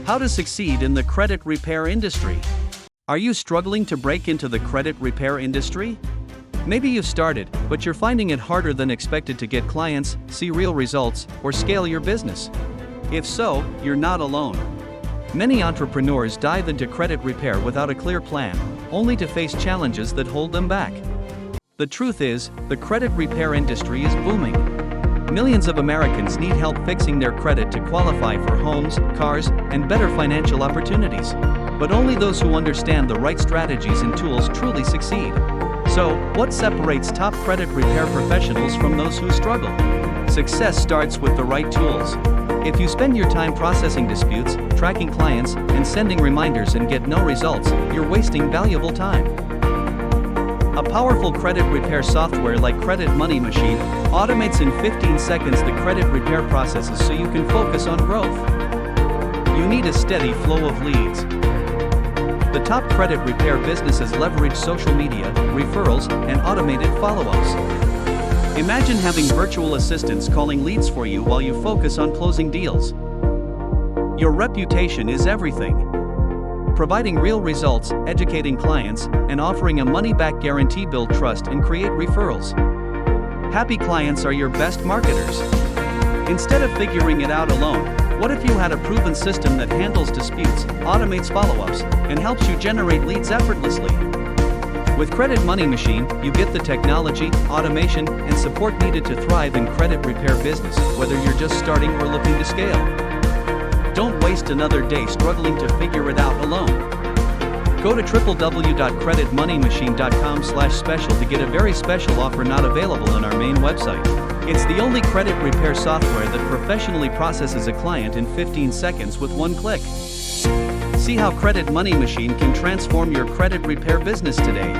How to succeed in the credit repair industry. Are you struggling to break into the credit repair industry? Maybe you've started, but you're finding it harder than expected to get clients, see real results, or scale your business. If so, you're not alone. Many entrepreneurs dive into credit repair without a clear plan, only to face challenges that hold them back. The truth is, the credit repair industry is booming. Millions of Americans need help fixing their credit to qualify for homes, cars, and better financial opportunities. But only those who understand the right strategies and tools truly succeed. So, what separates top credit repair professionals from those who struggle? Success starts with the right tools. If you spend your time processing disputes, tracking clients, and sending reminders and get no results, you're wasting valuable time. A powerful credit repair software like Credit Money Machine automates in 15 seconds the credit repair processes so you can focus on growth. You need a steady flow of leads. The top credit repair businesses leverage social media, referrals, and automated follow-ups. Imagine having virtual assistants calling leads for you while you focus on closing deals. Your reputation is everything. Providing real results, educating clients, and offering a money-back guarantee build trust and create referrals. Happy clients are your best marketers. Instead of figuring it out alone, what if you had a proven system that handles disputes, automates follow-ups, and helps you generate leads effortlessly? With Credit Money Machine, you get the technology, automation, and support needed to thrive in credit repair business, whether you're just starting or looking to scale. Don't waste another day struggling to figure it out alone. Go to www.creditmoneymachine.com/special to get a very special offer not available on our main website. It's the only credit repair software that professionally processes a client in 15 seconds with one click. See how Credit Money Machine can transform your credit repair business today.